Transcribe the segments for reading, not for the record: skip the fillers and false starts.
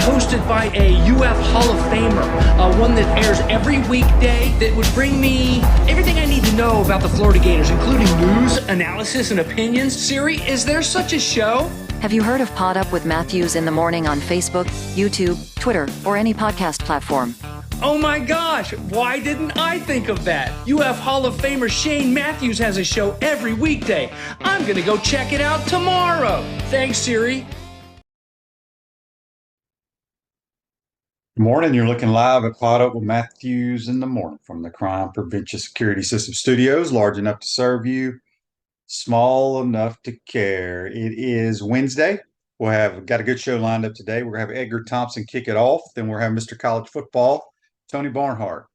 hosted by a UF Hall of Famer, one that airs every weekday that would bring me everything I need to know about the Florida Gators, including news, analysis, and opinions. Siri, is there such a show? Have you heard of PodUp with Matthews in the morning on Facebook, YouTube, Twitter, or any podcast platform? Oh my gosh, why didn't I think of that? UF Hall of Famer Shane Matthews has a show every weekday. I'm gonna go check it out tomorrow. Thanks, Siri. Good morning. You're looking live at PodUp with Matthews in the morning from the Crime Prevention Security System Studios, large enough to serve you, small enough to care. It is Wednesday. Got a good show lined up today. We're going to have Edgar Thompson kick it off. Then we'll have Mr. College Football, Tony Barnhart,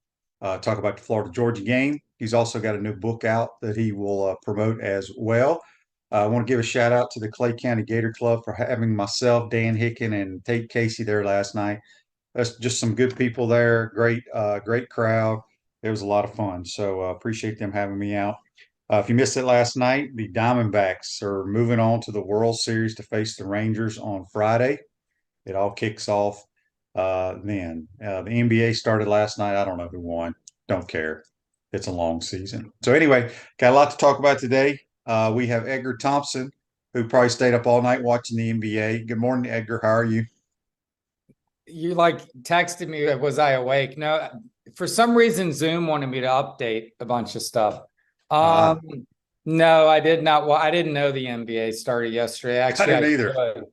talk about the Florida-Georgia game. He's also got a new book out that he will promote as well. I want to give a shout out to the Clay County Gator Club for having myself, Dan Hicken, and Tate Casey there last night. That's just some good people there. Great crowd. It was a lot of fun. So appreciate them having me out. If you missed it last night, the Diamondbacks are moving on to the World Series to face the Rangers on Friday. It all kicks off then. The NBA started last night. I don't know who won. Don't care. It's a long season. So anyway, got a lot to talk about today. We have Edgar Thompson, who probably stayed up all night watching the NBA. Good morning, Edgar. How are you? You texted me, was I awake? No, for some reason, Zoom wanted me to update a bunch of stuff. No, I did not. I didn't know the NBA started yesterday. Actually, I didn't either.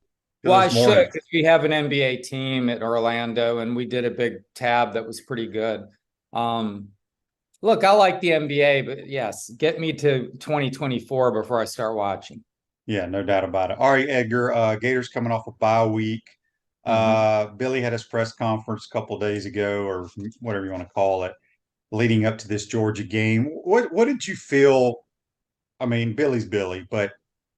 Well, I should, because we have an NBA team at Orlando, and we did a big tab that was pretty good. Look, I like the NBA, but yes, get me to 2024 before I start watching. Yeah, no doubt about it. All right, Edgar, Gators coming off a bye week. Billy had his press conference a couple of days ago, or whatever you want to call it, leading up to this Georgia game. What did you feel? I mean, Billy's Billy, but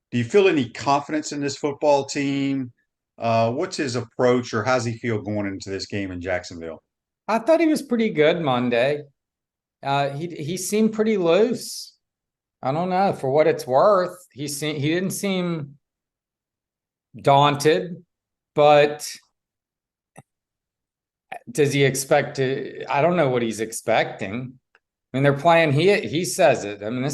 do you feel any confidence in this football team? What's his approach, or how's he feel going into this game in Jacksonville? I thought he was pretty good Monday. He seemed pretty loose. I don't know, for what it's worth. He didn't seem daunted. But does he expect to? I don't know what he's expecting. I mean, they're playing. He says it. I mean,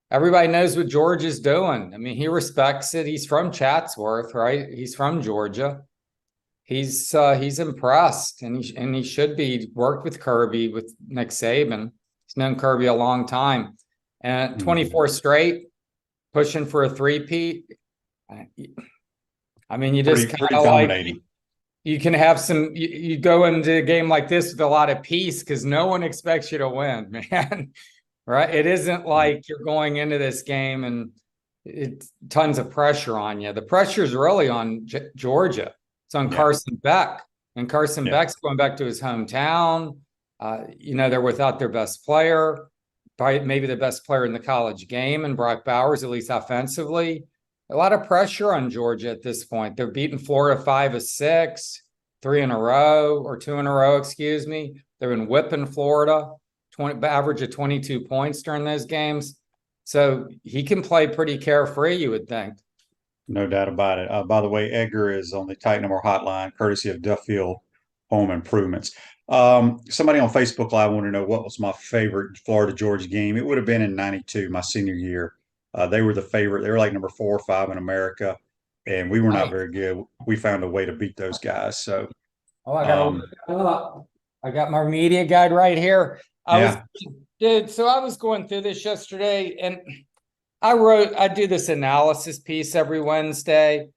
everybody knows what George is doing. I mean, he respects it. He's from Chatsworth, right? He's from Georgia. He's impressed, and he should be. Worked with Kirby, with Nick Saban. He's known Kirby a long time, and 24 straight, pushing for a three-peat. I mean, you just kind of you can have you go into a game like this with a lot of peace because no one expects you to win, man. Right? It isn't like you're going into this game and it's tons of pressure on you. The pressure is really on Georgia. It's on Carson Beck, and Carson Beck's going back to his hometown. They're without their best player, probably maybe the best player in the college game, and Brock Bowers, at least offensively. A lot of pressure on Georgia at this point. They're beating Florida 5 of 6, 2 in a row, excuse me. They've been whipping Florida, average of 22 points during those games. So he can play pretty carefree, you would think. No doubt about it. By the way, Edgar is on the Tight Number hotline, courtesy of Duffield Home Improvements. Somebody on Facebook Live wanted to know what was my favorite Florida-Georgia game. It would have been in '92, my senior year. They were the favorite. They were like number 4 or 5 in America, and we were not very good. We found a way to beat those guys. So, I got my media guide right here. I was going through this yesterday, and I do this analysis piece every Wednesday.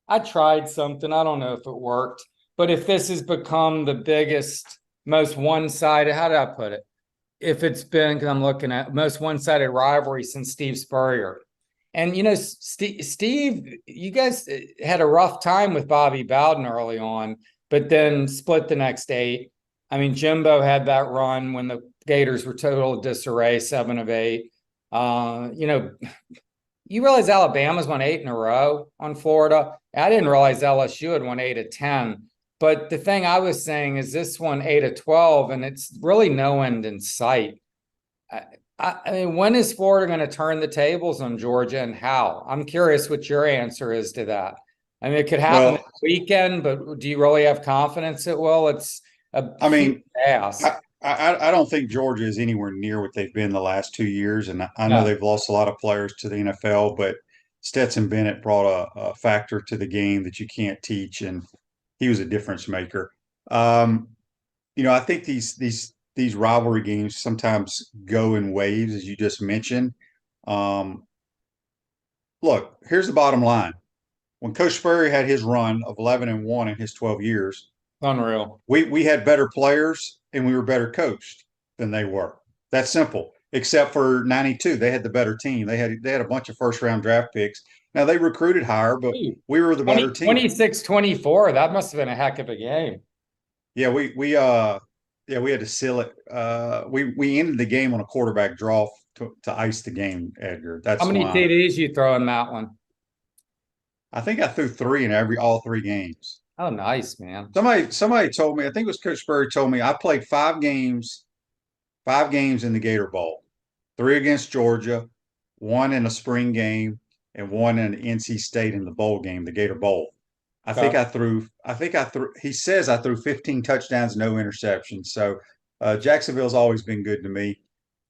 I tried something. I don't know if it worked, but if this has become the biggest, most one-sided, how did I put it? If it's been, because I'm looking at most one-sided rivalry since Steve Spurrier. And, Steve, you guys had a rough time with Bobby Bowden early on, but then split the next 8. I mean, Jimbo had that run when the Gators were total disarray, 7 of 8. You realize Alabama's won 8 in a row on Florida. I didn't realize LSU had won 8 of 10. But the thing I was saying is this one 8 of 12, and it's really no end in sight. I mean, when is Florida going to turn the tables on Georgia, and how? I'm curious what your answer is to that. I mean, it could happen Well, this weekend, but do you really have confidence it will? It's a I huge mean, ask. I don't think Georgia is anywhere near what they've been the last 2 years, and I know No. they've lost a lot of players to the NFL, but Stetson Bennett brought a factor to the game that you can't teach, and he was a difference maker. Um, I think these rivalry games sometimes go in waves, as you just mentioned. Um, Look, here's the bottom line. When Coach Spurrier had his run of 11-1 in his 12 years, Unreal. we had better players and we were better coached than they were. That's simple. Except for 92, they had the better team. They had a bunch of first round draft picks. Now they recruited higher, but we were the better team. 26-24. That must have been a heck of a game. Yeah, we had to seal it. We ended the game on a quarterback draw to ice the game, Edgar. That's How many why TDs you throw in that one? I think I threw three in all three games. Oh, nice, man. Somebody told me, I think it was Coach Spurrier told me I played 5 games in the Gator Bowl, 3 against Georgia, 1 in a spring game, and 1 in NC State in the bowl game, the Gator Bowl. He says I threw 15 touchdowns, no interceptions. So Jacksonville's always been good to me.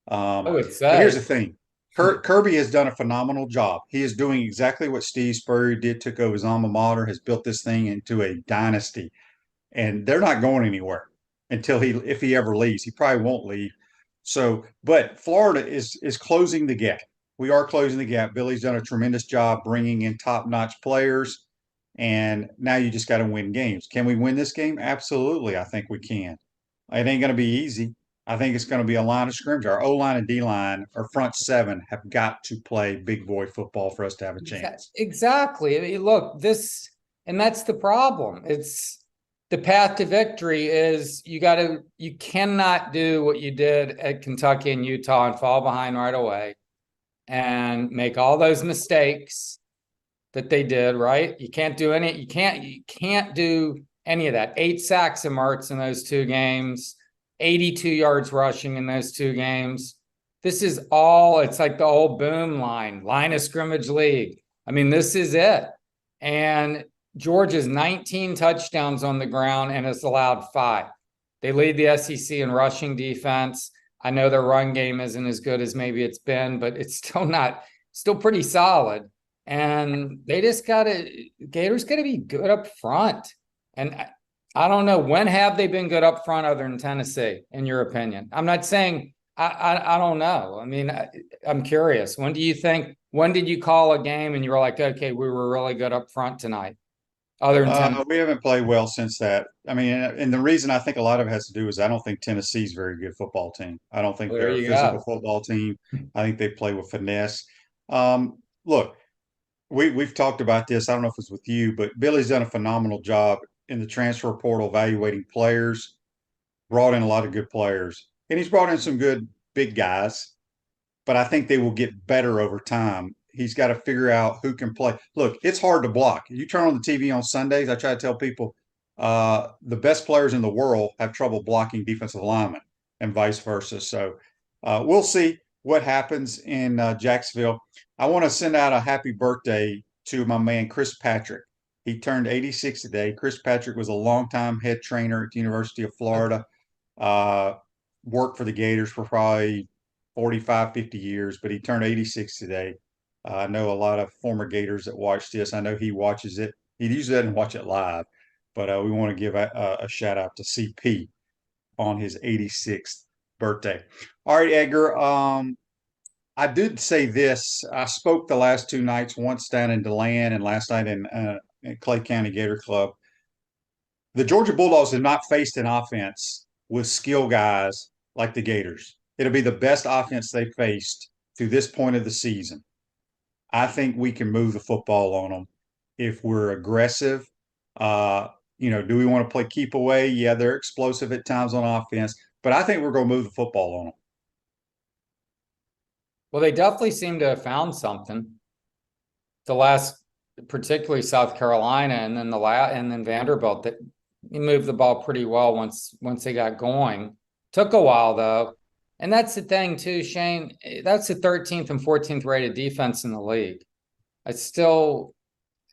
I would But say. here's the thing. Kirby has done a phenomenal job. He is doing exactly what Steve Spurrier did, took over his alma mater, has built this thing into a dynasty. And they're not going anywhere until if he ever leaves. He probably won't leave. So, but Florida is closing the gap. We are closing the gap. Billy's done a tremendous job bringing in top-notch players, and now you just got to win games. Can we win this game? Absolutely, I think we can. It ain't going to be easy. I think it's going to be a line of scrimmage. Our O-line and D-line, our front 7, have got to play big boy football for us to have a chance. Exactly. I mean, look, and that's the problem. It's the path to victory is you cannot do what you did at Kentucky and Utah and fall behind right away and make all those mistakes that they did, right? You can't do you can't do any of that. 8 sacks of Mertz in those 2 games, 82 yards rushing in those 2 games. This is all, it's like the old boom line of scrimmage league. I mean, this is it. And Georgia's 19 touchdowns on the ground and has allowed 5. They lead the SEC in rushing defense. I know their run game isn't as good as maybe it's been, but it's still pretty solid. And they just Gators got to be good up front. And I don't know, when have they been good up front other than Tennessee, in your opinion? I'm not saying, I don't know. I mean, I'm curious. When did you call a game and you were like, okay, we were really good up front tonight? Other than we haven't played well since that. I mean, and the reason I think a lot of it has to do is I don't think Tennessee's a very good football team. I don't think they're a physical football team. I think they play with finesse. Look, we've talked about this. I don't know if it's with you, but Billy's done a phenomenal job in the transfer portal evaluating players, brought in a lot of good players, and he's brought in some good big guys, but I think they will get better over time. He's got to figure out who can play. Look, it's hard to block. You turn on the TV on Sundays, I try to tell people the best players in the world have trouble blocking defensive linemen and vice versa. So we'll see what happens in Jacksonville. I want to send out a happy birthday to my man, Chris Patrick. He turned 86 today. Chris Patrick was a longtime head trainer at the University of Florida. Worked for the Gators for probably 45, 50 years, but he turned 86 today. I know a lot of former Gators that watch this. I know he watches it. He usually doesn't watch it live, but we want to give a shout out to CP on his 86th birthday. All right, Edgar. I did say this. I spoke the last 2 nights, once down in DeLand and last night in Clay County Gator Club. The Georgia Bulldogs have not faced an offense with skill guys like the Gators. It'll be the best offense they faced to this point of the season. I think we can move the football on them if we're aggressive. Do we want to play keep away? Yeah, they're explosive at times on offense, but I think we're going to move the football on them. Well, they definitely seem to have found something. The last, particularly South Carolina, and then Vanderbilt, that he moved the ball pretty well once they got going. Took a while though, and that's the thing too, Shane. That's the 13th and 14th rated defense in the league.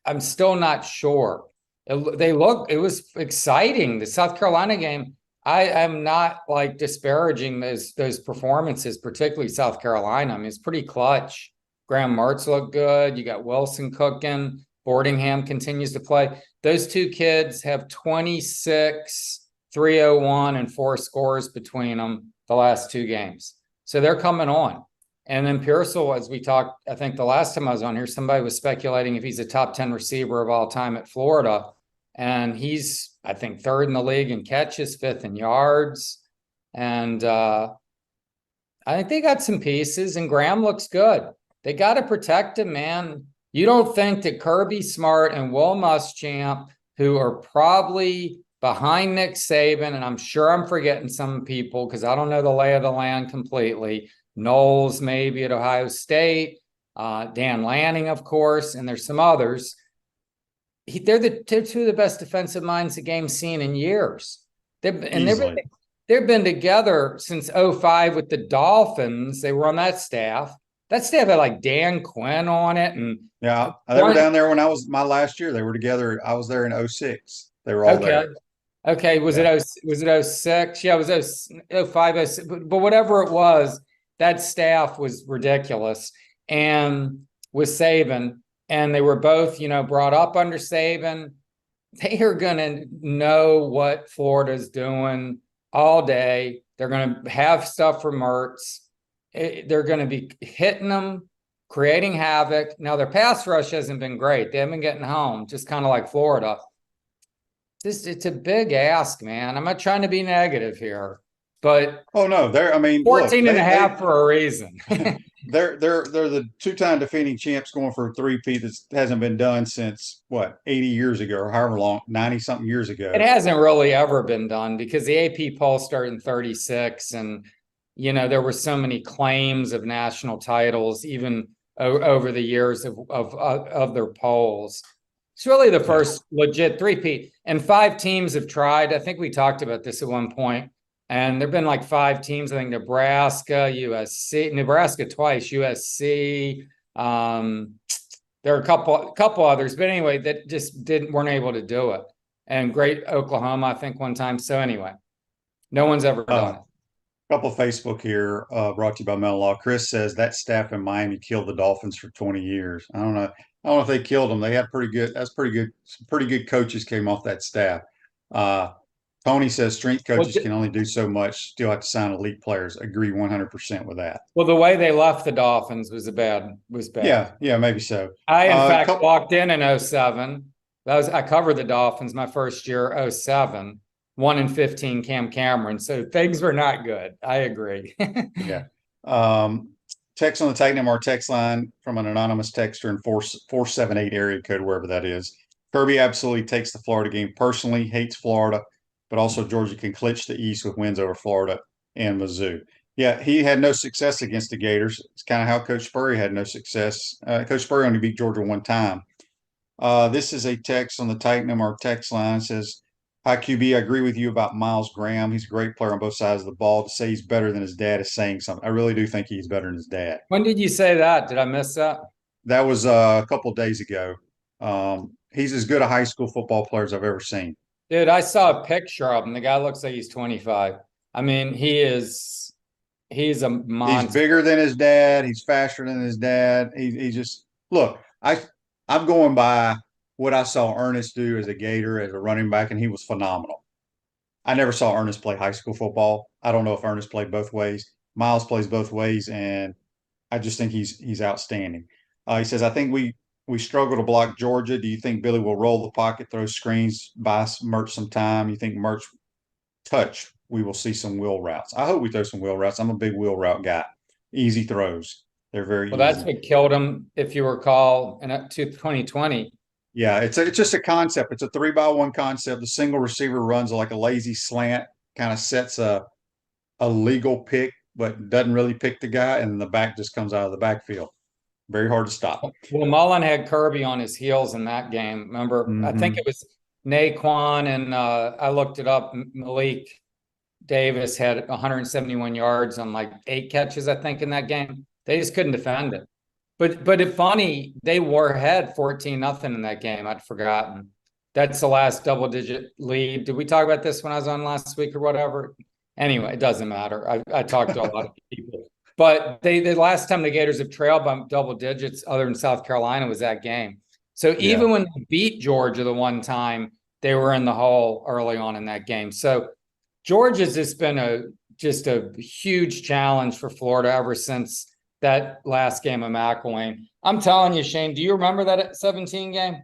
I'm still not sure. It was exciting. The South Carolina game, I am not like disparaging those performances, particularly South Carolina. I mean, it's pretty clutch. Graham Mertz looked good. You got Wilson cooking. Boardingham continues to play. Those two kids have 26, 301, and 4 scores between them the last 2 games. So they're coming on. And then Pearsall, as we talked, I think the last time I was on here, somebody was speculating if he's a top 10 receiver of all time at Florida. And he's, I think, 3rd in the league in catches, 5th in yards. And I think they got some pieces, and Graham looks good. They got to protect him, man. You don't think that Kirby Smart and Will Muschamp, who are probably behind Nick Saban, and I'm sure I'm forgetting some people because I don't know the lay of the land completely. Knowles maybe at Ohio State, Dan Lanning, of course, and there's some others. They're 2 of the best defensive minds the game's seen in years. They've been together since 2005 with the Dolphins. They were on that staff. That staff had like Dan Quinn on it, and yeah, they were down there when I was my last year. They were together. I was there in 2006. They were all there. Okay, was it 06? Yeah, it was 05, 06, but whatever it was, that staff was ridiculous. And with Saban, and they were both, brought up under Saban. They are going to know what Florida's doing all day. They're going to have stuff for Mertz. They're going to be hitting them, creating havoc. Now, their pass rush hasn't been great. They haven't been getting home, just kind of like Florida. It's a big ask, man. I'm not trying to be negative here, but oh no, 14 and a half for a reason. they're the 2-time defending champs going for a 3-peat that hasn't been done since 80 years ago, or however long, 90 something years ago. It hasn't really ever been done because the AP poll started in 36, and there were so many claims of national titles even over the years of their polls. It's really the first legit 3-peat, and 5 teams have tried. I think we talked about this at one point, and there've been like 5 teams. I think Nebraska, Nebraska twice, USC. There are a couple others, but anyway, that just weren't able to do it. And great Oklahoma, I think, one time. So anyway, no one's ever done it. Couple Facebook here, brought to you by Mel Law. Chris says that staff in Miami killed the Dolphins for 20 years. I don't know if they killed them. They had pretty good. Some pretty good coaches came off that staff. Tony says strength coaches can only do so much. Still have to sign elite players. Agree 100% with that. Well, the way they left the Dolphins was bad. Yeah, maybe so. I in fact walked in 07. I covered the Dolphins my first year, 07. 1-15 Cam Cameron. So things were not good. I agree. Yeah. Text on the Titan MR text line from an anonymous texter in 478 area code, wherever that is. Kirby absolutely takes the Florida game personally, hates Florida, but also Georgia can clinch the East with wins over Florida and Mizzou. Yeah, he had no success against the Gators. It's kind of how Coach Spurrier had no success. Coach Spurrier only beat Georgia one time. This is a text on the Titan MR text line. It says, hi, QB. I agree with you about Miles Graham. He's a great player on both sides of the ball. To say he's better than his dad is saying something. I really do think he's better than his dad. When did you say that? Did I miss that? That was a couple of days ago. He's as good a high school football player as I've ever seen. Dude, I saw a picture of him. The guy looks like he's 25. I mean, he's a monster. He's bigger than his dad. He's faster than his dad. He just look. I'm going by what I saw Ernest do as a Gator, as a running back, and he was phenomenal. I never saw Ernest play high school football. I don't know if Ernest played both ways. Miles plays both ways, and I just think he's outstanding. He says, I think we struggle to block Georgia. Do you think Billy will roll the pocket, throw screens, buy Mertz some time? You think Mertz touch? We will see some wheel routes. I hope we throw some wheel routes. I'm a big wheel route guy. Easy throws. They're very easy. That's what killed him, if you recall, in 2020. Yeah, it's just a concept. It's a 3-by-1 concept. The single receiver runs like a lazy slant, kind of sets a legal pick, but doesn't really pick the guy, and the back just comes out of the backfield. Very hard to stop. Well, Mullen had Kirby on his heels in that game. Remember, I think it was Naquan, and I looked it up. Malik Davis had 171 yards on like 8 catches, I think, in that game. They just couldn't defend it. But it's funny, they were ahead 14-0 in that game. I'd forgotten. That's the last double-digit lead. Did we talk about this when I was on last week or whatever? Anyway, it doesn't matter. I talked to a lot of people. But the last time the Gators have trailed by double digits, other than South Carolina, was that game. So even when they beat Georgia the one time, they were in the hole early on in that game. So Georgia's just been just a huge challenge for Florida ever since that last game of McElwain. I'm telling you, Shane, do you remember that 17 game?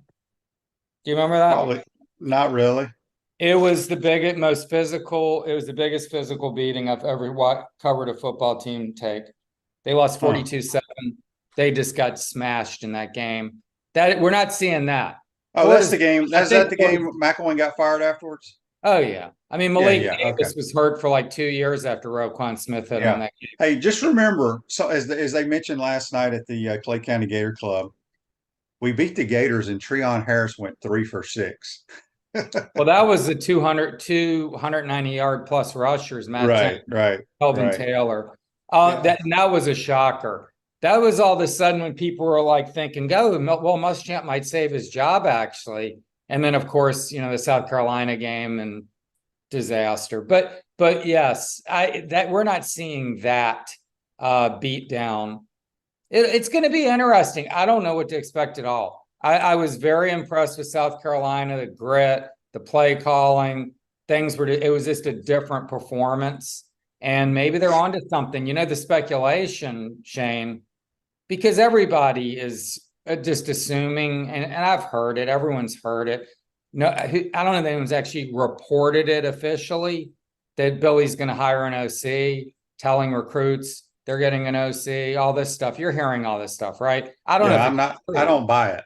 Do you remember that? Probably not really. It was the biggest, most physical. It was the biggest physical beating I've ever covered a football team take. They lost 42-7. They just got smashed in that game. That we're not seeing that. Oh, that's the game. That's that the game McElwain got fired afterwards? Oh, yeah. I mean, Malik Davis was hurt for like 2 years after Roquan Smith hit on that game. Hey, just remember, so as they mentioned last night at the Clay County Gator Club, we beat the Gators and Treon Harris went 3 for 6. Well, that was the 290-yard plus rushers, Matt. Kelvin Taylor. That was a shocker. That was all of a sudden when people were like thinking, well, Muschamp might save his job actually. And then of course, the South Carolina game and disaster. But yes, we're not seeing that beat down. It's going to be interesting. I don't know what to expect at all. I was very impressed with South Carolina, the grit, the play calling, it was just a different performance. And maybe they're onto something. The speculation, Shane, because everybody is just assuming, and I've heard it, everyone's heard it. No, I don't know if anyone's actually reported it officially that Billy's going to hire an OC, telling recruits they're getting an OC, all this stuff. You're hearing all this stuff, right? I don't know. I don't buy it.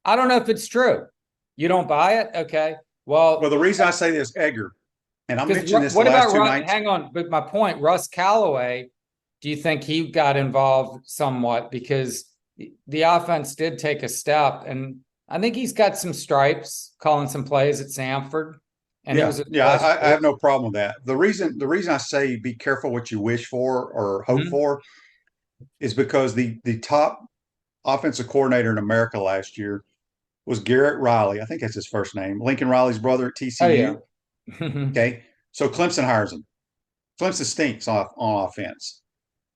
I don't know if it's true. You don't buy it? Okay. Well, the reason I say this, Edgar, and I'm mentioning this the last 2 nights. Hang on, but my point, Russ Callaway, do you think he got involved somewhat? Because the offense did take a step, and I think he's got some stripes calling some plays at Samford. And I have no problem with that. The reason I say be careful what you wish for or hope for is because the top offensive coordinator in America last year was Garrett Riley. I think that's his first name. Lincoln Riley's brother at TCU. Oh, yeah. Okay. So Clemson hires him. Clemson stinks on offense.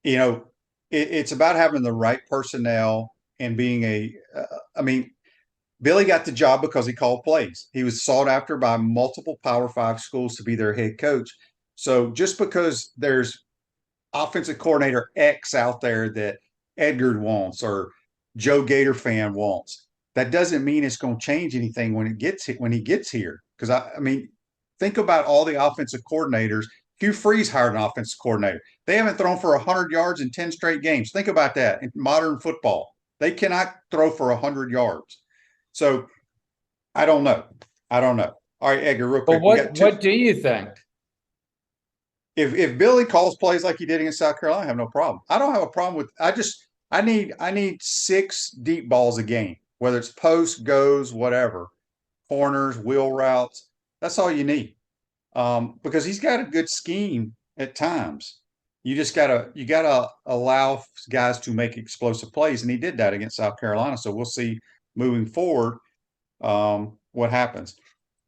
It's about having the right personnel and being Billy got the job because he called plays. He was sought after by multiple Power 5 schools to be their head coach. So just because there's offensive coordinator X out there that Edgar wants or Joe Gator fan wants, that doesn't mean it's going to change anything when he gets here. Because think about all the offensive coordinators. Hugh Freeze hired an offensive coordinator. They haven't thrown for 100 yards in 10 straight games. Think about that in modern football. They cannot throw for 100 yards. So I don't know. All right, Edgar, real quick. What do you think? If Billy calls plays like he did against South Carolina, I have no problem. I don't have a problem with. I need 6 deep balls a game, whether it's post, goes, whatever, corners, wheel routes. That's all you need, because he's got a good scheme at times. You just gotta allow guys to make explosive plays, and he did that against South Carolina. So we'll see moving forward what happens.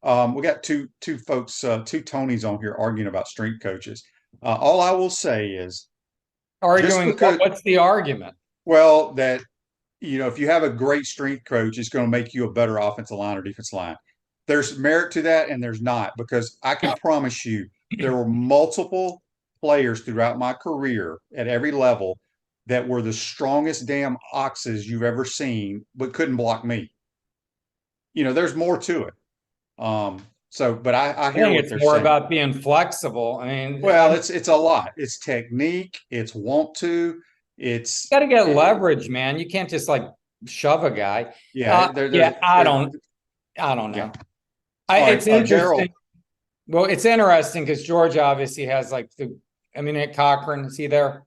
We got two folks, two Tonys on here arguing about strength coaches. All I will say is arguing. What's the argument? Well, that if you have a great strength coach, it's going to make you a better offensive line or defensive line. There's merit to that, and there's not, because I can promise you there were multiple players throughout my career at every level that were the strongest damn oxes you've ever seen, but couldn't block me. There's more to it. But I hear what they're saying. It's more about being flexible. It's a lot. It's technique. It's want to. It's got to get leverage, man. You can't just shove a guy. Yeah. I don't know. Yeah. It's interesting. Well, it's interesting because George obviously has at Cochran, is he there?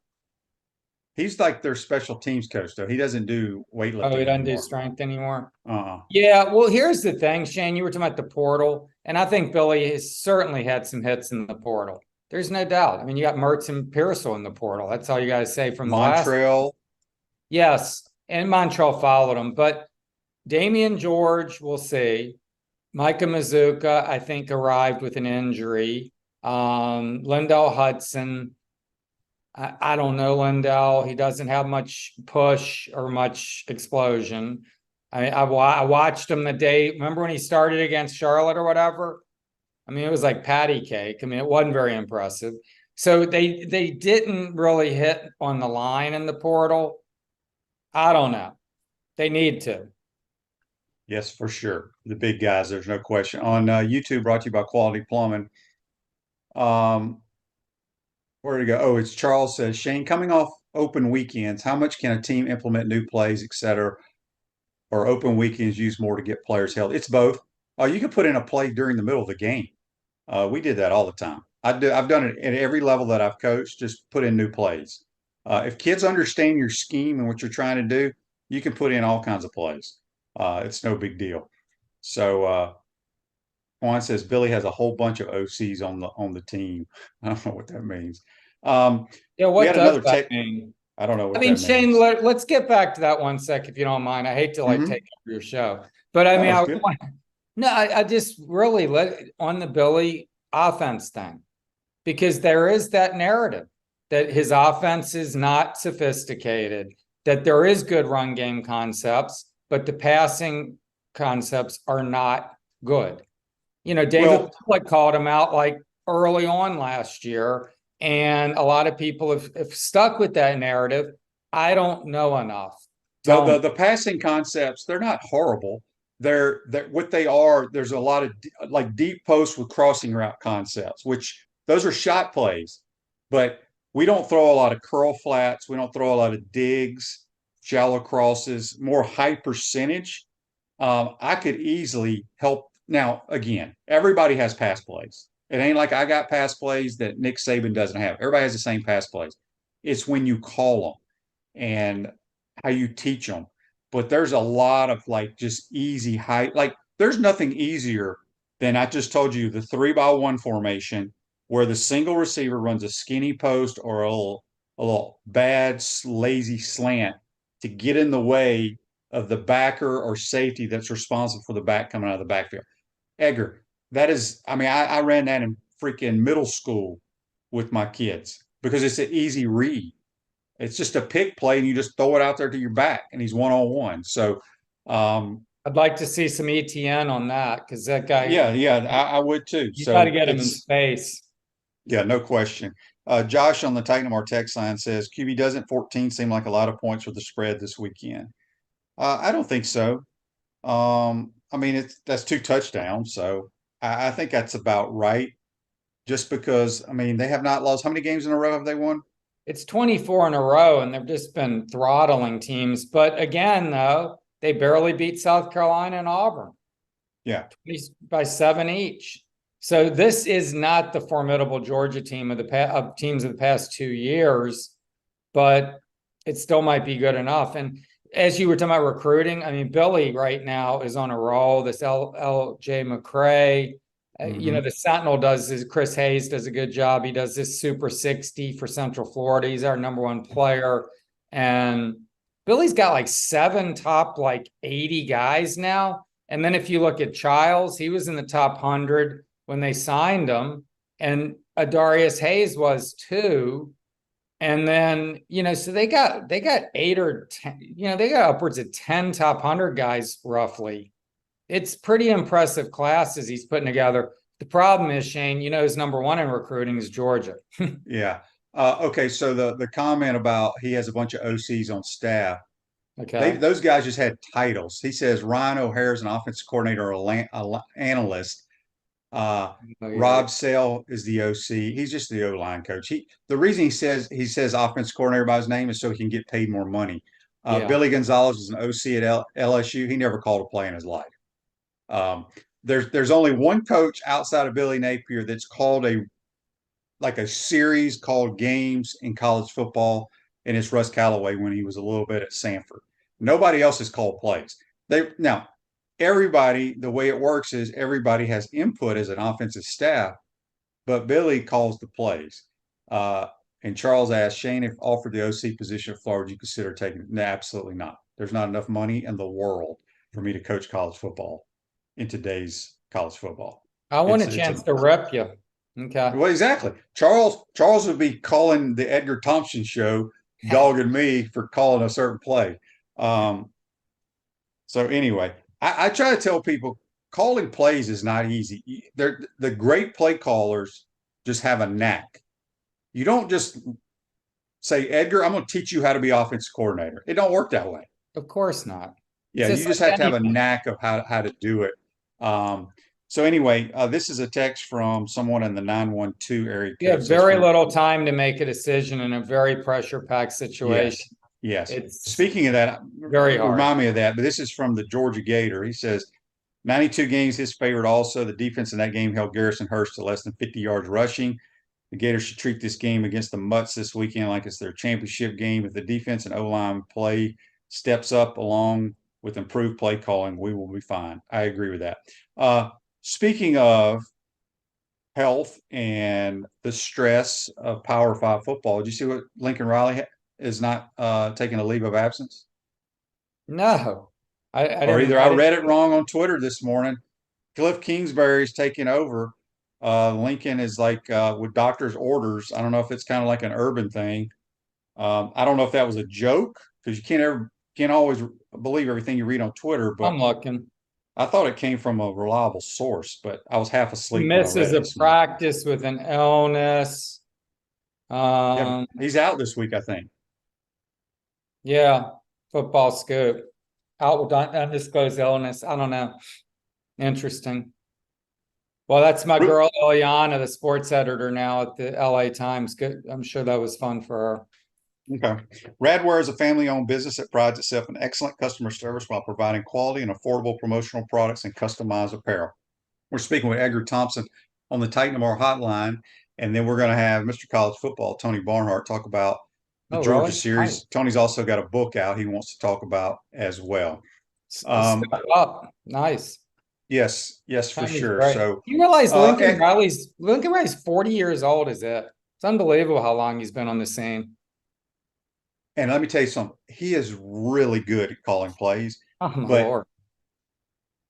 He's like their special teams coach, though. He doesn't do weightlifting. Oh, he doesn't do strength anymore? Uh-uh. Yeah, well, here's the thing, Shane. You were talking about the portal, and I think Billy has certainly had some hits in the portal. There's no doubt. You got Mertz and Pearsall in the portal. That's all you got to say from the last. Montreal. Yes. and Montreal followed him. But Damian George, we'll see. Micah Mazuka, I think, arrived with an injury. Lindell Hudson, I don't know Lindell. He doesn't have much push or much explosion. I watched him the day. Remember when he started against Charlotte or whatever? I mean, it was like patty cake. I mean, it wasn't very impressive. So they didn't really hit on the line in the portal. I don't know. They need to. Yes, for sure. The big guys, there's no question. On YouTube, brought to you by Quality Plumbing. Where to go? Oh, it's Charles says, Shane, coming off open weekends, how much can a team implement new plays, etc., or open weekends use more to get players held? It's both. You can put in a play during the middle of the game. We did that all the time. I've done it at every level that I've coached. Just put in new plays. If kids understand your scheme and what you're trying to do, you can put in all kinds of plays. It's no big deal. So Juan says Billy has a whole bunch of OCs on the team. I don't know what that means. Yeah, what does that mean? I don't know what I mean, that Shane, means. let's get back to that 1 sec, if you don't mind. I hate to like take over your show, but I mean, I just really on the Billy offense thing, because there is that narrative that his offense is not sophisticated, that there is good run game concepts, but the passing concepts are not good. You know, David called him out like early on last year, and a lot of people have stuck with that narrative. I don't know enough. The passing concepts, they're not horrible. They're what they are. There's a lot of like deep posts with crossing route concepts, which those are shot plays, but we don't throw a lot of curl flats. We don't throw a lot of digs, shallow crosses, more high percentage. I could easily help. Now, again, everybody has pass plays. It ain't like I got pass plays that Nick Saban doesn't have. Everybody has the same pass plays. It's when you call them and how you teach them. But there's a lot of like just easy height. Like there's nothing easier than I just told you the 3-by-1 formation where the single receiver runs a skinny post or a little bad, lazy slant to get in the way of the backer or safety that's responsible for the back coming out of the backfield. Edgar, that is, I mean, I ran that in freaking middle school with my kids because it's an easy read. It's just a pick play, and you just throw it out there to your back, and he's one-on-one. So, I'd like to see some ETN on that because that guy. Yeah, I would too. You got to get him in space. Yeah, no question. Josh on the Titan our text line says QB doesn't 14 seem like a lot of points for the spread this weekend. I don't think so. I mean, that's 2 touchdowns, so I think that's about right. Just because, I mean, they have not lost. How many games in a row have they won? It's 24 in a row, and they've just been throttling teams. But again, though, they barely beat South Carolina and Auburn. Yeah. By 7 each. So this is not the formidable Georgia team of teams of the past 2 years, but it still might be good enough. And as you were talking about recruiting, I mean, Billy right now is on a roll. This L.J. McCray, you know, the Sentinel Chris Hayes does a good job. He does this Super 60 for Central Florida. He's our #1 player. And Billy's got like 7 top, like 80 guys now. And then if you look at Childs, he was in the top 100 when they signed him. And Adarius Hayes was too. And then, you know, so they got 8 or 10, you know, they got upwards of 10 top 100 guys roughly. It's pretty impressive classes he's putting together. The problem is, Shane, you know, his #1 in recruiting is Georgia. Yeah. Okay. So the comment about he has a bunch of OCs on staff. Okay. Those guys just had titles. He says Ryan O'Hare's an offensive coordinator or analyst. Rob Sale is the OC. He's just the O-line coach. The reason he says offensive coordinator by his name is so he can get paid more money. Billy Gonzalez is an OC at LSU. He never called a play in his life. There's only one coach outside of Billy Napier that's called a series called games in college football, and it's Russ Callaway when he was a little bit at Sanford. Nobody else has called plays. Everybody, the way it works is everybody has input as an offensive staff, but Billy calls the plays. And Charles asked Shane if offered the OC position of Florida, would you consider taking it? No, absolutely not. There's not enough money in the world for me to coach college football in today's college football. I want a chance to rep you. Okay. Well, exactly. Charles would be calling the Edgar Thompson show, dogging me for calling a certain play. So anyway, I try to tell people calling plays is not easy. The great play callers just have a knack. You don't just say, Edgar, I'm going to teach you how to be offensive coordinator. It don't work that way. Of course not. Yeah, you just have to have a knack of how to do it. So anyway, this is a text from someone in the 912 area. You have very little time to make a decision in a very pressure-packed situation. Yes. Speaking of that, very hard. Remind me of that. But this is from the Georgia Gator. He says, 92 games his favorite. Also, the defense in that game held Garrison Hurst to less than 50 yards rushing. The Gators should treat this game against the Mutts this weekend like it's their championship game. If the defense and O-line play steps up along with improved play calling, we will be fine. I agree with that. Speaking of health and the stress of Power 5 football, did you see what Lincoln Riley is not taking a leave of absence? No. I read it wrong on Twitter this morning. Cliff Kingsbury's taking over. Lincoln is like with doctor's orders. I don't know if it's kind of like an urban thing. I don't know if that was a joke because you can't always believe everything you read on Twitter. But I'm looking. I thought it came from a reliable source, but I was half asleep. Misses a practice with an illness. Yeah, he's out this week, I think. Yeah, football scoop. Out with undisclosed illness. I don't know. Interesting. Well, that's my girl Ileana, the sports editor now at the LA Times. Good. I'm sure that was fun for her. Okay. Radware is a family-owned business that prides itself in excellent customer service while providing quality and affordable promotional products and customized apparel. We're speaking with Edgar Thompson on the Titan Tomorrow hotline, and then we're going to have Mr. College Football, Tony Barnhart, talk about the Georgia series. Nice. Tony's also got a book out he wants to talk about as well. Nice. Yes, for sure. Great. So you realize Lincoln Riley's 40 years old, is it? It's unbelievable how long he's been on the scene. And let me tell you something. He is really good at calling plays. Oh, my Lord.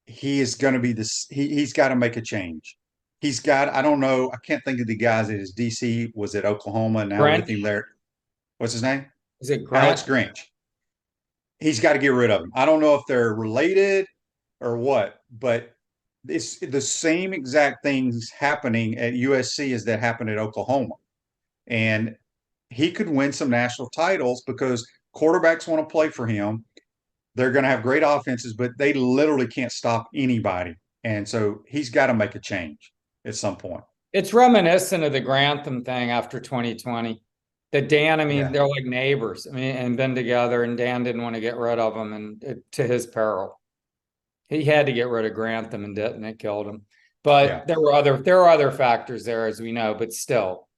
He is going to be this. He's got to make a change. He's got, I don't know, I can't think of the guys at his DC was at Oklahoma and now with him there. What's his name? Is it Grinch? Alex Grinch. He's got to get rid of him. I don't know if they're related or what, but it's the same exact things happening at USC as that happened at Oklahoma. And he could win some national titles because quarterbacks want to play for him. They're going to have great offenses, but they literally can't stop anybody. And so he's got to make a change at some point. It's reminiscent of the Grantham thing after 2020. That Dan, they're like neighbors. And been together, and Dan didn't want to get rid of him, and to his peril. He had to get rid of Grantham and didn't. It killed him. But there were other factors there, as we know, but still.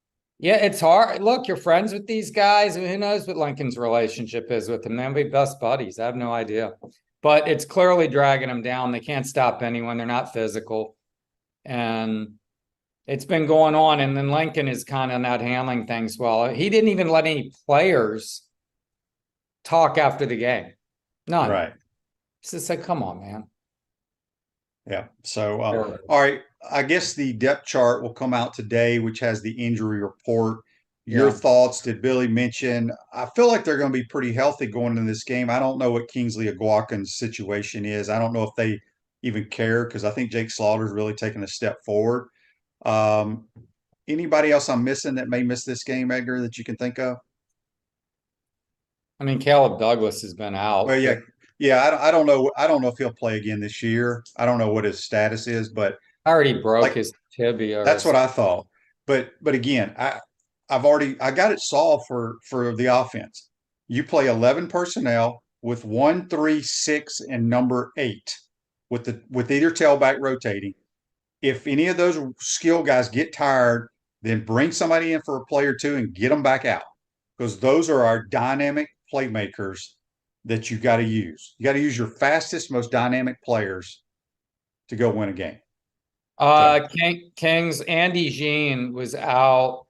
Yeah, it's hard. Look, you're friends with these guys. Who knows what Lincoln's relationship is with them? They'll be best buddies. I have no idea. But it's clearly dragging them down. They can't stop anyone. They're not physical. And it's been going on. And then Lincoln is kind of not handling things well. He didn't even let any players talk after the game. None. Right. It's just like, come on, man. Yeah. So, all right. I guess the depth chart will come out today, which has the injury report. Your thoughts? Did Billy mention? I feel like they're going to be pretty healthy going into this game. I don't know what Kingsley Aguakan's situation is. I don't know if they even care because I think Jake Slaughter's really taken a step forward. Anybody else I'm missing that may miss this game, Edgar, that you can think of? Caleb Douglas has been out. Well, yeah. I don't know. I don't know if he'll play again this year. I don't know what his status is, but I already broke his tibia. That's what I thought. But again, I got it solved for the offense. You play 11 personnel with 1, 3, 6, and number 8 with either tailback rotating. If any of those skill guys get tired, then bring somebody in for a play or two and get them back out because those are our dynamic playmakers that you got to use. You got to use your fastest, most dynamic players to go win a game. Kings, Andy Jean was out.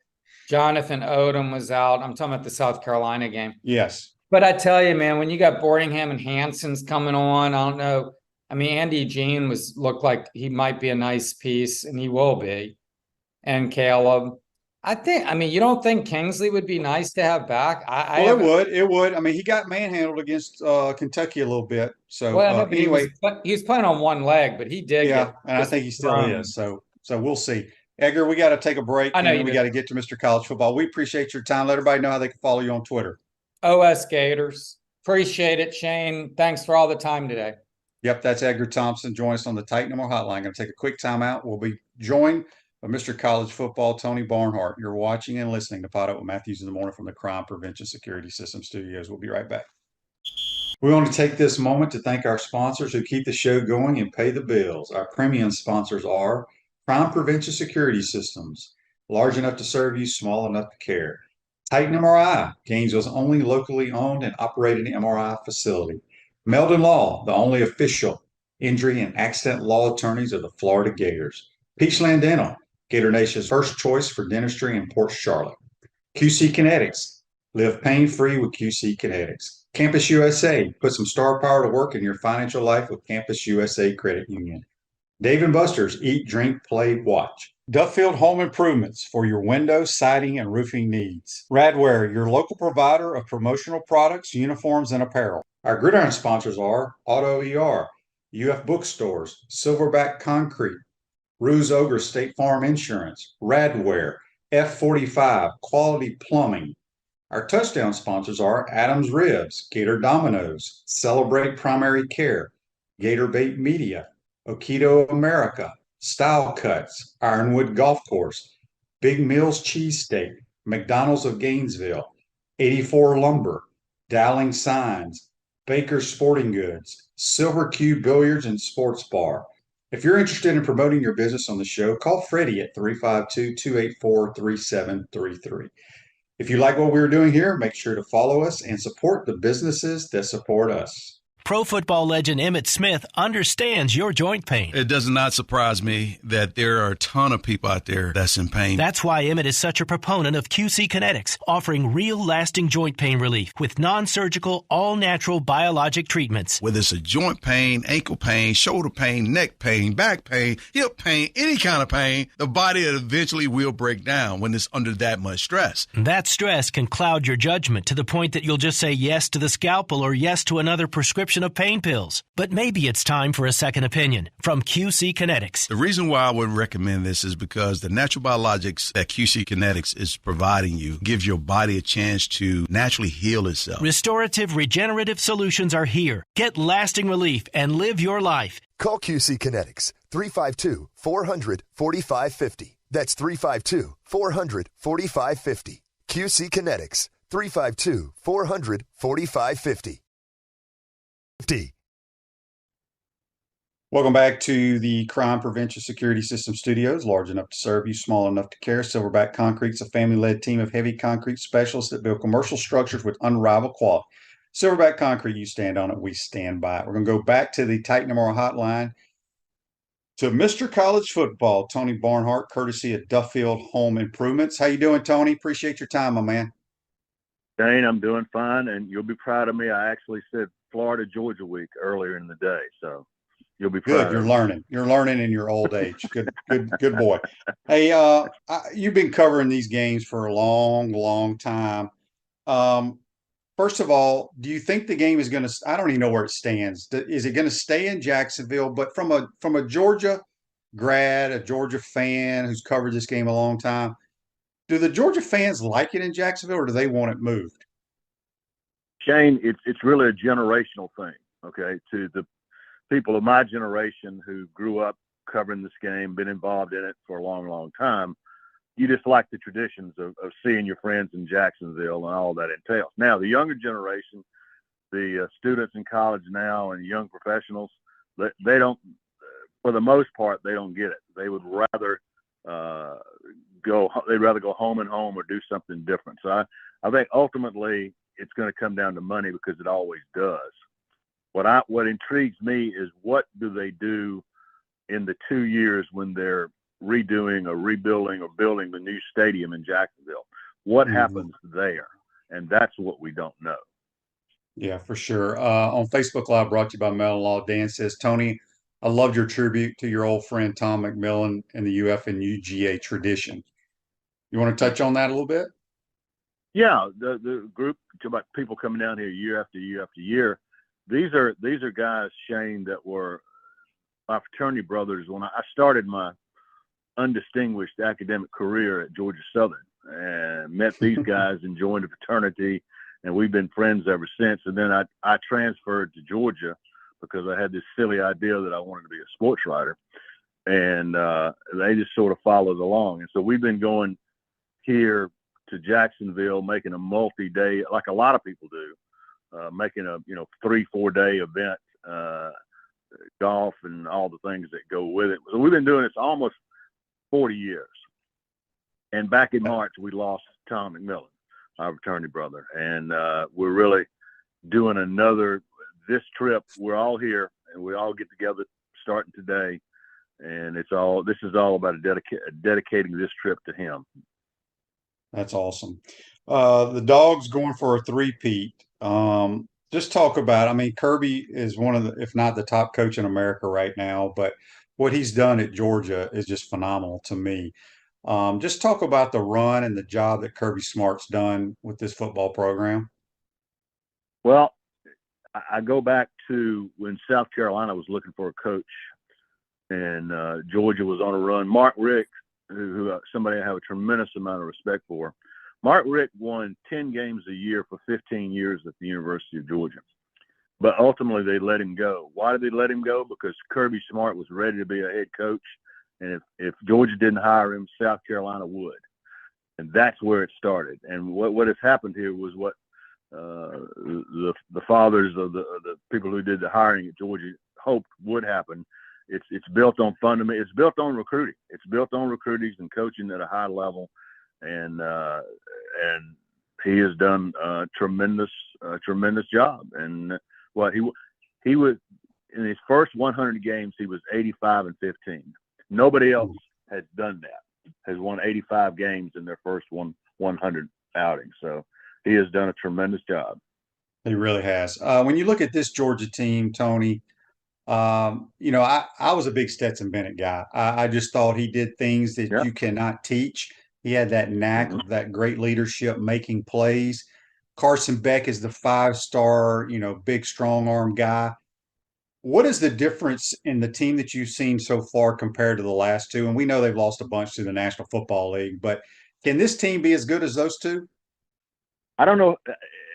Jonathan Odom was out. I'm talking about the South Carolina game. Yes. But I tell you, man, when you got Boardingham and Hanson's coming on, I don't know. I mean, Andy Jean looked like he might be a nice piece, and he will be. And Caleb. I mean, you don't think Kingsley would be nice to have back? It would. I mean, he got manhandled against Kentucky a little bit. So Well, I know, but anyway, he was playing on one leg, but he did. yeah, and I think he still is. So we'll see. Edgar, we got to take a break. I know and we got to get to Mr. College Football. We appreciate your time. Let everybody know how they can follow you on Twitter. OS Gators. Appreciate it, Shane. Thanks for all the time today. Yep, that's Edgar Thompson. Join us on the Titan More Hotline. Going to take a quick timeout. We'll be joined by Mr. College Football Tony Barnhart. You're watching and listening to PodUp with Matthews in the Morning from the Crime Prevention Security System Studios. We'll be right back. We want to take this moment to thank our sponsors who keep the show going and pay the bills. Our premium sponsors are Crime Prevention Security Systems, large enough to serve you, small enough to care. Titan MRI, Gainesville's only locally owned and operated MRI facility. Meldon Law, the only official injury and accident law attorneys of the Florida Gators. Peachland Dental, Gator Nation's first choice for dentistry in Port Charlotte. QC Kinetics, live pain-free with QC Kinetics. Campus USA, put some star power to work in your financial life with Campus USA Credit Union. Dave & Buster's, eat, drink, play, watch. Duffield Home Improvements for your window, siding, and roofing needs. Radware, your local provider of promotional products, uniforms, and apparel. Our gridiron sponsors are Auto ER, UF Bookstores, Silverback Concrete, Ruse Ogre State Farm Insurance, Radware, F45, Quality Plumbing. Our touchdown sponsors are Adams Ribs, Gator Dominoes, Celebrate Primary Care, Gator Bait Media, Okido America, Style Cuts, Ironwood Golf Course, Big Mills Cheesesteak, McDonald's of Gainesville, 84 Lumber, Dowling Signs, Baker's Sporting Goods, Silver Q Billiards and Sports Bar. If you're interested in promoting your business on the show, call Freddie at 352-284-3733. If you like what we're doing here, make sure to follow us and support the businesses that support us. Pro football legend Emmitt Smith understands your joint pain. It does not surprise me that there are a ton of people out there that's in pain. That's why Emmitt is such a proponent of QC Kinetics, offering real lasting joint pain relief with non-surgical, all-natural biologic treatments. Whether it's a joint pain, ankle pain, shoulder pain, neck pain, back pain, hip pain, any kind of pain, the body eventually will break down when it's under that much stress. That stress can cloud your judgment to the point that you'll just say yes to the scalpel or yes to another prescription of pain pills. But maybe it's time for a second opinion from QC Kinetics. The reason why I would recommend this is because the natural biologics that QC Kinetics is providing you gives your body a chance to naturally heal itself. Restorative, regenerative solutions are here. Get lasting relief and live your life. Call QC Kinetics 352-400-4550. That's 352-400-4550. QC Kinetics 352-400-4550. Welcome back to the Crime Prevention Security System Studios, large enough to serve you, small enough to care. Silverback Concrete's a family-led team of heavy concrete specialists that build commercial structures with unrivaled quality. Silverback Concrete, you stand on it, we stand by it. We're going to go back to the Titan More Hotline to Mr. College Football, Tony Barnhart, courtesy of Duffield Home Improvements. How you doing, Tony? Appreciate your time, my man. Dane, I'm doing fine, and you'll be proud of me. I actually said Florida Georgia week earlier in the day, so you'll be proud. Good. You're learning. You're learning in your old age. Good boy. Hey, you've been covering these games for a long time. First of all, do you think the game is going to? I don't even know where it stands. Is it going to stay in Jacksonville? But from a Georgia grad, a Georgia fan who's covered this game a long time, do the Georgia fans like it in Jacksonville, or do they want it moved? Shane, it's really a generational thing, okay? To the people of my generation who grew up covering this game, been involved in it for a long time, you just like the traditions of seeing your friends in Jacksonville and all that entails. Now, the younger generation, the students in college now and young professionals, they don't, for the most part, they don't get it. They would rather go home and home or do something different. So I think ultimately it's going to come down to money, because it always does. What intrigues me is, what do they do in the 2 years when they're redoing or rebuilding or building the new stadium in Jacksonville? What happens there? And that's what we don't know. Yeah, for sure. On Facebook Live, brought to you by Mel-in-Law, Dan says, Tony, I loved your tribute to your old friend Tom McMillan and the UF and UGA tradition. You want to touch on that a little bit? Yeah, the group about people coming down here year after year after year. These are guys, Shane, that were my fraternity brothers when I started my undistinguished academic career at Georgia Southern, and met these guys and joined a fraternity, and we've been friends ever since. And then I transferred to Georgia because I had this silly idea that I wanted to be a sports writer, and they just sort of followed along. And so we've been going here to Jacksonville, making a multi-day, like a lot of people do, making a 3-4 day event, golf and all the things that go with it. So we've been doing this almost 40 years. And back in March, we lost Tom McMillan, our fraternity brother, and we're really doing this trip. We're all here, and we all get together starting today, and this is all about dedicating this trip to him. That's awesome. The Dogs going for a three-peat. Just talk about, I mean, Kirby is one of the, if not the top coach in America right now, but what he's done at Georgia is just phenomenal to me. Just talk about the run and the job that Kirby Smart's done with this football program. Well, I go back to when South Carolina was looking for a coach, and Georgia was on a run. Mark Richt, who somebody I have a tremendous amount of respect for. Mark Richt won 10 games a year for 15 years at the University of Georgia. But ultimately, they let him go. Why did they let him go? Because Kirby Smart was ready to be a head coach. And if Georgia didn't hire him, South Carolina would. And that's where it started. And what has happened here was what the fathers of the people who did the hiring at Georgia hoped would happen. It's built on fundamental. It's built on recruiting. It's built on recruiting and coaching at a high level, and he has done a tremendous job. And he was in his first 100 games, he was 85-15. Nobody else has done that. Has won 85 games in their first 100 outings. So he has done a tremendous job. He really has. When you look at this Georgia team, Tony. I was a big Stetson Bennett guy. I just thought he did things that you cannot teach. He had that knack of that great leadership, making plays. Carson Beck is the 5-star, big strong arm guy. What is the difference in the team that you've seen so far compared to the last two? And we know they've lost a bunch to the National Football League, but can this team be as good as those two? I don't know.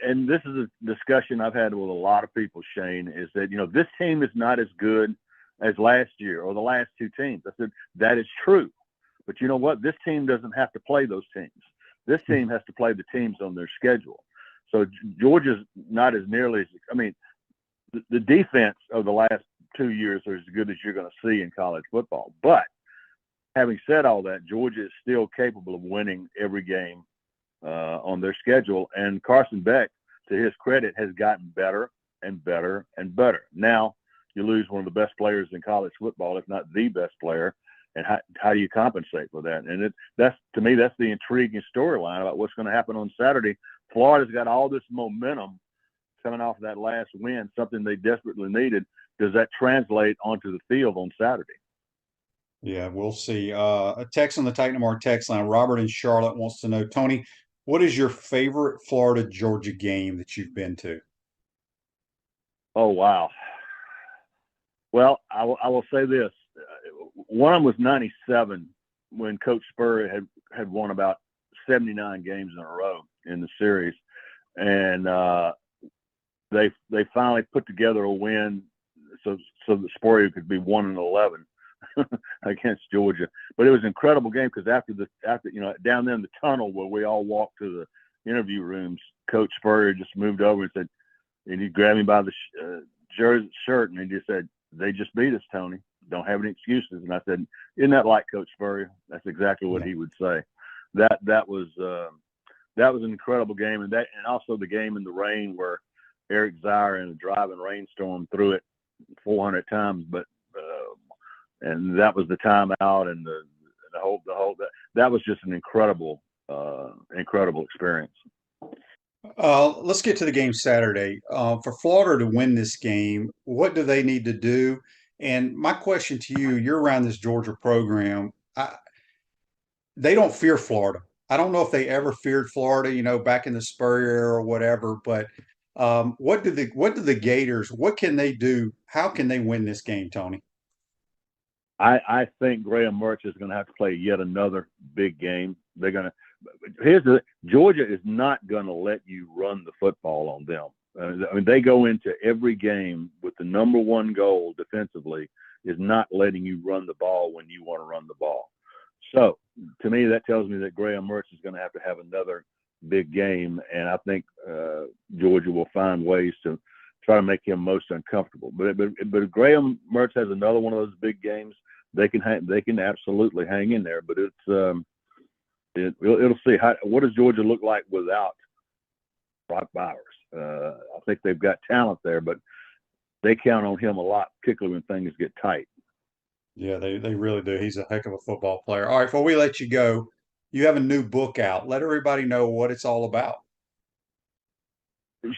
And this is a discussion I've had with a lot of people, Shane, is that, this team is not as good as last year or the last two teams. I said, that is true. But you know what? This team doesn't have to play those teams. This team has to play the teams on their schedule. So Georgia's not as nearly as – I mean, the defense of the last 2 years are as good as you're going to see in college football. But having said all that, Georgia is still capable of winning every game on their schedule. And Carson Beck, to his credit, has gotten better and better and better. Now you lose one of the best players in college football, if not the best player. And how do you compensate for that? And that's to me, that's the intriguing storyline about what's going to happen on Saturday. Florida's got all this momentum coming off of that last win, something they desperately needed. Does that translate onto the field on Saturday? Yeah, we'll see. A text on the Titan Mark text line. Robert in Charlotte wants to know, Tony, what is your favorite Florida-Georgia game that you've been to? Oh, wow. Well, I will say this. One of them was 97 when Coach Spurrier had won about 79 games in a row in the series. And they finally put together a win so that Spurrier could be 1-11 against Georgia. But it was an incredible game because after down there in the tunnel where we all walked to the interview rooms, Coach Spurrier just moved over and said, and he grabbed me by the shirt and he just said, "They just beat us, Tony. Don't have any excuses." And I said, "Isn't that like Coach Spurrier?" That's exactly what he would say. That was an incredible game, and also the game in the rain where Eric Zier in a driving rainstorm threw it 400 times, but and that was the timeout and the whole that was just an incredible experience. Let's get to the game Saturday. For Florida to win this game, what do they need to do? And my question to you, you're around this Georgia program. They don't fear Florida. I don't know if they ever feared Florida, back in the Spur era or whatever, but what do the Gators, what can they do? How can they win this game, Tony? I think Graham Mertz is going to have to play yet another big game. Georgia is not going to let you run the football on them. I mean, they go into every game with the number one goal defensively is not letting you run the ball when you want to run the ball. So to me, that tells me that Graham Mertz is going to have another big game, and I think Georgia will find ways to try to make him most uncomfortable. But if Graham Mertz has another one of those big games, they can absolutely hang in there. But it'll see what does Georgia look like without Brock Bowers. I think they've got talent there, but they count on him a lot, particularly when things get tight. Yeah, they really do. He's a heck of a football player. All right, before we let you go, you have a new book out. Let everybody know what it's all about.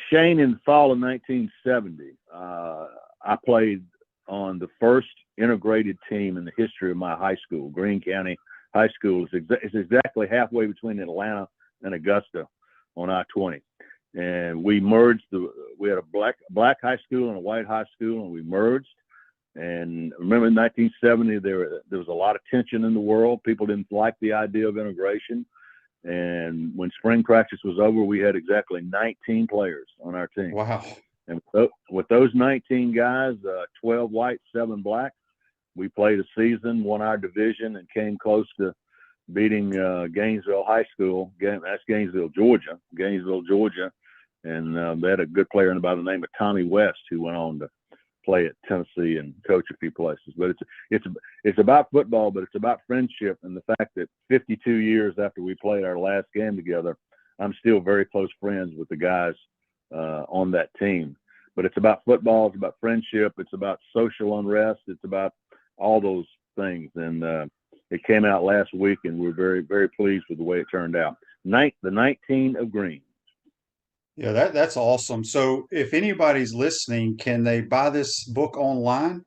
Shane, in the fall of 1970, I played on the first integrated team in the history of my high school. Greene County High School is exactly halfway between Atlanta and Augusta on I-20. And we merged. We had a black high school and a white high school, and we merged. And remember, in 1970, there was a lot of tension in the world. People didn't like the idea of integration. And when spring practice was over, we had exactly 19 players on our team. Wow. And with those 19 guys, 12 white, 7 black, we played a season, won our division, and came close to beating Gainesville High School. That's Gainesville, Georgia. And they had a good player by the name of Tommy West, who went on to play at Tennessee and coach a few places. But it's about football, but it's about friendship and the fact that 52 years after we played our last game together, I'm still very close friends with the guys on that team. But it's about football, it's about friendship, it's about social unrest, it's about all those things. And it came out last week, and we're very, very pleased with the way it turned out. The 19 of Green. Yeah, that's awesome. So if anybody's listening, can they buy this book online?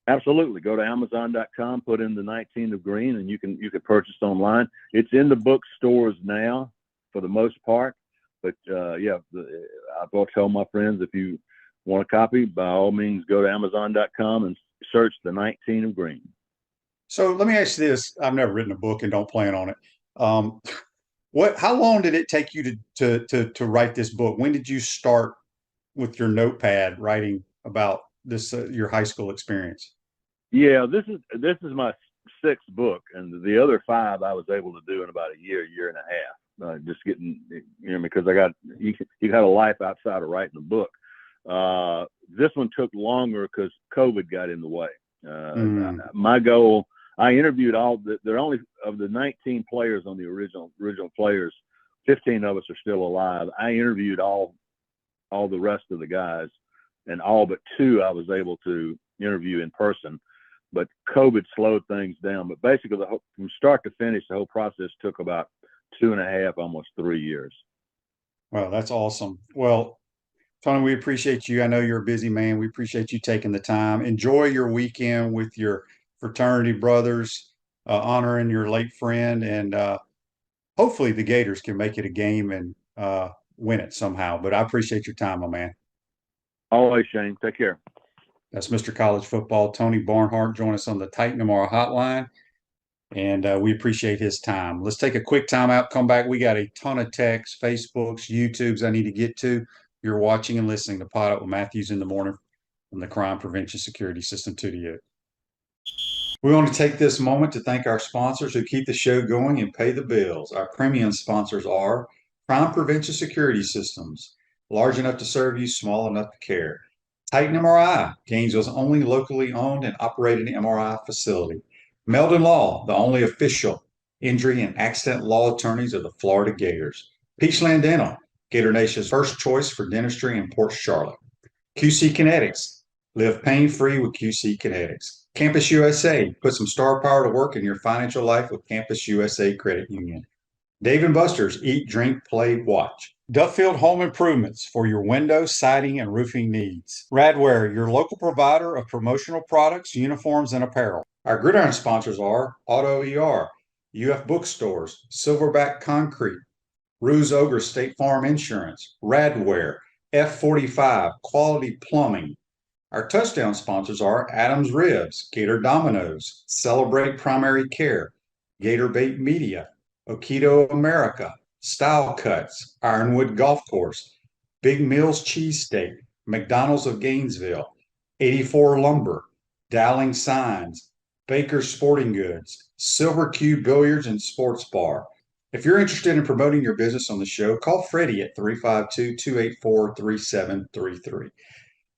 Absolutely. Go to Amazon.com, put in the 19 of Green, and you can purchase it online. It's in the bookstores now for the most part. But I will tell my friends, if you want a copy, by all means, go to Amazon.com and search the 19 of Green. So let me ask you this. I've never written a book and don't plan on it. How long did it take you to write this book? When did you start with your notepad writing about this your high school experience? Yeah, this is my 6th book, and the other 5 I was able to do in about a year and a half. Just getting, because you got a life outside of writing a book. This one took longer because COVID got in the way. My goal. I interviewed they're only of the 19 players on the original players, 15 of us are still alive. I interviewed all the rest of the guys, and all but 2 I was able to interview in person. But COVID slowed things down. But basically, from start to finish, the whole process took about 2.5, almost 3 years. Wow, that's awesome. Well, Tony, we appreciate you. I know you're a busy man. We appreciate you taking the time. Enjoy your weekend with your fraternity brothers, honoring your late friend, and hopefully the Gators can make it a game and win it somehow. But I appreciate your time, my man. Always, Shane. Take care. That's Mr. College Football Tony Barnhart. Join us on the Titan Tomorrow hotline, and we appreciate his time. Let's take a quick timeout. Come back. We got a ton of texts, Facebooks, YouTubes I need to get to. You're watching and listening to PodUp with Matthews in the Morning from the Crime Prevention Security System Studio. We want to take this moment to thank our sponsors who keep the show going and pay the bills. Our premium sponsors are Crime Prevention Security Systems, large enough to serve you, small enough to care. Titan MRI, Gainesville's only locally owned and operated MRI facility. Meldon Law, the only official injury and accident law attorneys of the Florida Gators. Peachland Dental, Gator Nation's first choice for dentistry in Port Charlotte. QC Kinetics, live pain-free with QC Kinetics. Campus USA, put some star power to work in your financial life with Campus USA Credit Union. Dave & Buster's, eat, drink, play, watch. Duffield Home Improvements for your window, siding, and roofing needs. Radware, your local provider of promotional products, uniforms, and apparel. Our gridiron sponsors are Auto ER, UF Bookstores, Silverback Concrete, Ruse Ogre State Farm Insurance, Radware, F45, Quality Plumbing. Our touchdown sponsors are Adams Ribs, Gator Dominoes, Celebrate Primary Care, Gator Bait Media, Okito America, Style Cuts, Ironwood Golf Course, Big Mills Cheesesteak, McDonald's of Gainesville, 84 Lumber, Dowling Signs, Baker's Sporting Goods, Silver Cube Billiards and Sports Bar. If you're interested in promoting your business on the show, call Freddie at 352-284-3733.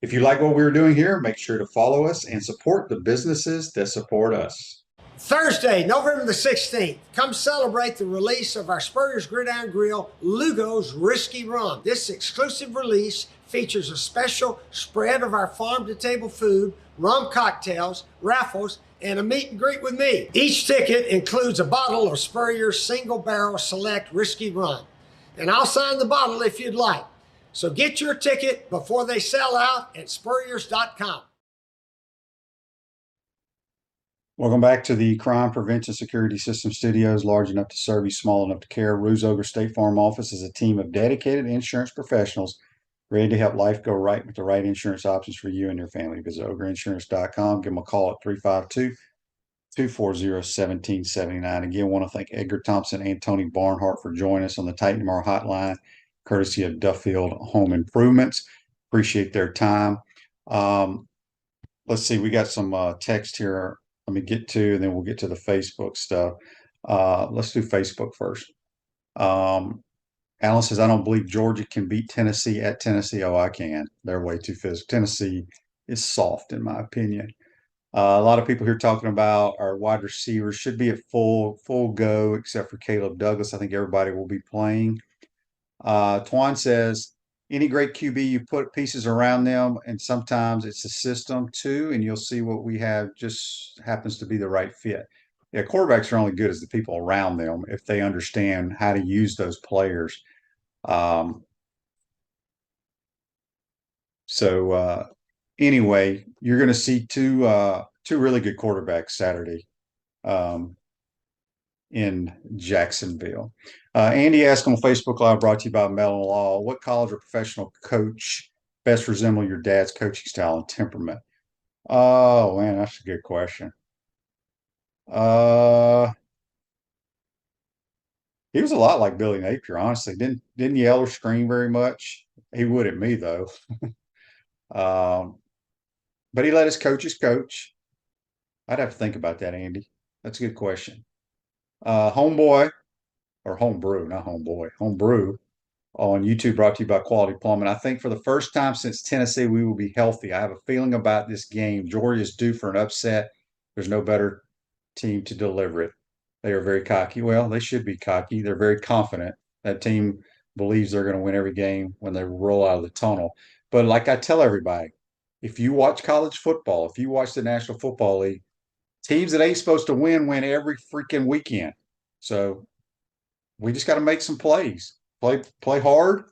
If you like what we're doing here, make sure to follow us and support the businesses that support us. Thursday, November the 16th, come celebrate the release of our Spurrier's Gridiron Grill Lugo's Risky Rum. This exclusive release features a special spread of our farm-to-table food, rum cocktails, raffles, and a meet and greet with me. Each ticket includes a bottle of Spurrier's Single Barrel Select Risky Rum. And I'll sign the bottle if you'd like. So get your ticket before they sell out at spurriers.com. Welcome back to the Crime Prevention Security System Studios, large enough to serve you, small enough to care. Ruse Ogre State Farm Office is a team of dedicated insurance professionals ready to help life go right with the right insurance options for you and your family. Visit ogreinsurance.com. Give them a call at 352-240-1779. Again, I want to thank Edgar Thompson and Tony Barnhart for joining us on the Titan Tomorrow Hotline, courtesy of Duffield Home Improvements. Appreciate their time. Let's see, we got some text here. Let me get to, and then we'll get to the Facebook stuff. Let's do Facebook first. Alan says, I don't believe Georgia can beat Tennessee at Tennessee. Oh, I can. They're way too physical. Tennessee is soft, in my opinion. A lot of people here talking about our wide receivers should be at full go, except for Caleb Douglas. I think everybody will be playing. Twan says, any great QB, you put pieces around them, and sometimes it's a system too, and you'll see what we have just happens to be the right fit. Yeah, quarterbacks are only good as the people around them if they understand how to use those players. Anyway, you're going to see two really good quarterbacks Saturday in Jacksonville. Andy asked on Facebook Live, brought to you by Mellon Law, what college or professional coach best resemble your dad's coaching style and temperament? Oh, man, that's a good question. He was a lot like Billy Napier, honestly. Didn't yell or scream very much. He would at me, though. But he let his coaches coach. I'd have to think about that, Andy. That's a good question. Homeboy, or Homebrew, not Homeboy, Homebrew on YouTube, brought to you by Quality Plumbing. I think for the first time since Tennessee, we will be healthy. I have a feeling about this game. Georgia's due for an upset. There's no better team to deliver it. They are very cocky. Well, they should be cocky. They're very confident. That team believes they're going to win every game when they roll out of the tunnel. But like I tell everybody, if you watch college football, if you watch the National Football League, teams that ain't supposed to win every freaking weekend. So we just got to make some plays, play hard,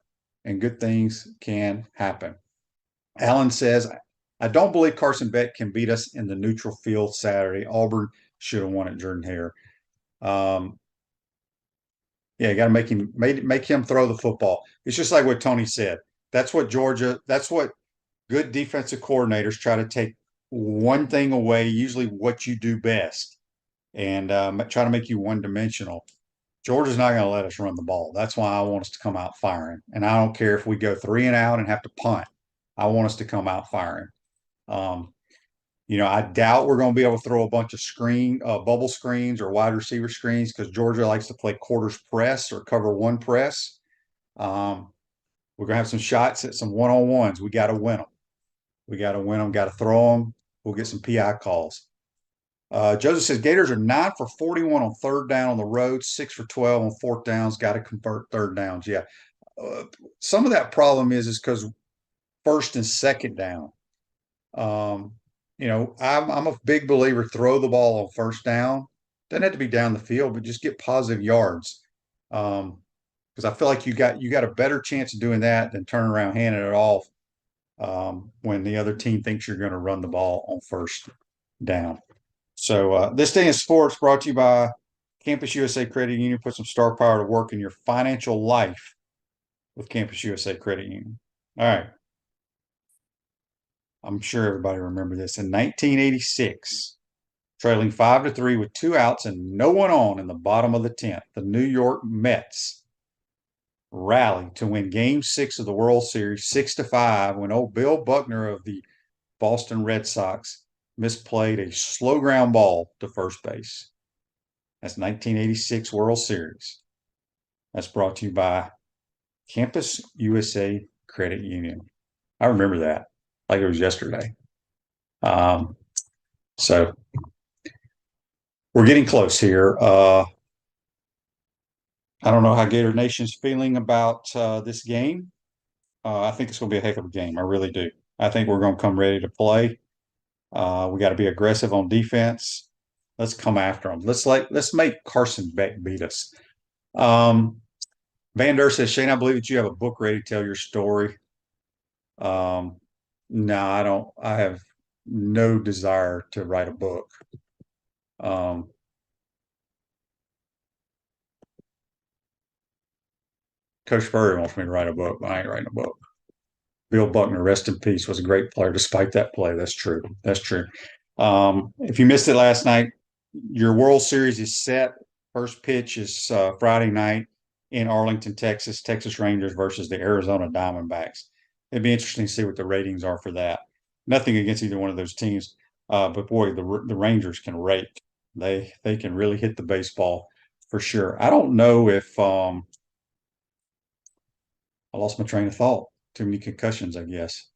and good things can happen. Alan says, I don't believe Carson Beck can beat us in the neutral field Saturday. Auburn should have won it, Jordan-Hare. Yeah, you got to make him throw the football. It's just like what Tony said. That's what good defensive coordinators try to take one thing away, usually what you do best, and try to make you one-dimensional. Georgia's not going to let us run the ball. That's why I want us to come out firing. And I don't care if we go 3 and out and have to punt. I want us to come out firing. I doubt we're going to be able to throw a bunch of bubble screens or wide receiver screens because Georgia likes to play quarters press or cover one press. We're going to have some shots at some one-on-ones. We got to win them. Got to throw them. We'll get some PI calls. Joseph says Gators are 9 for 41 on third down on the road, 6 for 12 on fourth downs. Got to convert third downs. Yeah. Some of that problem is because first and second down. I'm a big believer, throw the ball on first down. Doesn't have to be down the field, but just get positive yards. because I feel like you got a better chance of doing that than turning around, handing it off when the other team thinks you're going to run the ball on first down. So this day in sports brought to you by Campus USA Credit Union. Put some star power to work in your financial life with Campus USA Credit Union. All right. I'm sure everybody remembers this. In 1986, trailing 5-3 with 2 outs and no one on in the bottom of the 10th, the New York Mets rallied to win Game 6 of the World Series 6-5 when old Bill Buckner of the Boston Red Sox misplayed a slow ground ball to first base. That's 1986 World Series. That's brought to you by Campus USA Credit Union. I remember that like it was yesterday. So we're getting close here. I don't know how Gator Nation's feeling about this game. I think it's going to be a heck of a game. I really do. I think we're going to come ready to play. We got to be aggressive on defense. Let's come after them. Let's make Carson Beck beat us. Van Der says, Shane, I believe that you have a book ready to tell your story. No, I don't. I have no desire to write a book. Coach Spurrier wants me to write a book, but I ain't writing a book. Bill Buckner, rest in peace, was a great player despite that play. That's true. That's true. If you missed it last night, your World Series is set. First pitch is Friday night in Arlington, Texas. Texas Rangers versus the Arizona Diamondbacks. It'd be interesting to see what the ratings are for that. Nothing against either one of those teams, but boy, the Rangers can rake. They can really hit the baseball for sure. I don't know if I lost my train of thought. Too many concussions, I guess.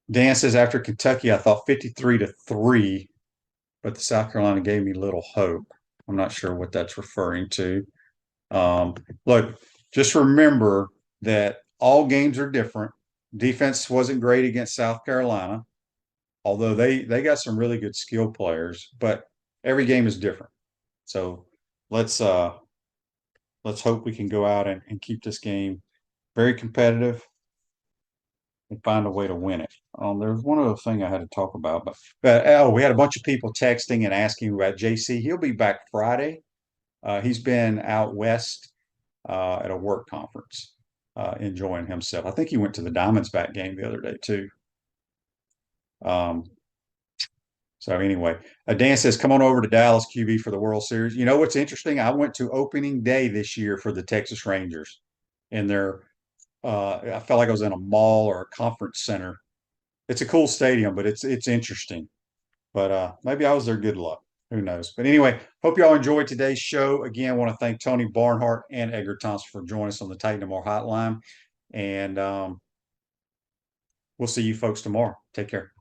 Dan says, after Kentucky, I thought 53-3, but the South Carolina gave me little hope. I'm not sure what that's referring to. Look, just remember that all games are different. Defense wasn't great against South Carolina, although they got some really good skill players, but every game is different. So let's hope we can go out and keep this game very competitive and find a way to win it. There's one other thing I had to talk about, but we had a bunch of people texting and asking about JC. He'll be back Friday. He's been out west at a work conference, enjoying himself. I think he went to the Diamondbacks game the other day too. So anyway, Dan says, come on over to Dallas QB for the World Series. You know what's interesting? I went to opening day this year for the Texas Rangers, and I felt like I was in a mall or a conference center. It's a cool stadium, but it's interesting. But maybe I was there good luck. Who knows? But anyway, hope y'all enjoyed today's show. Again, I want to thank Tony Barnhart and Edgar Thompson for joining us on the Titan More Hotline. And we'll see you folks tomorrow. Take care.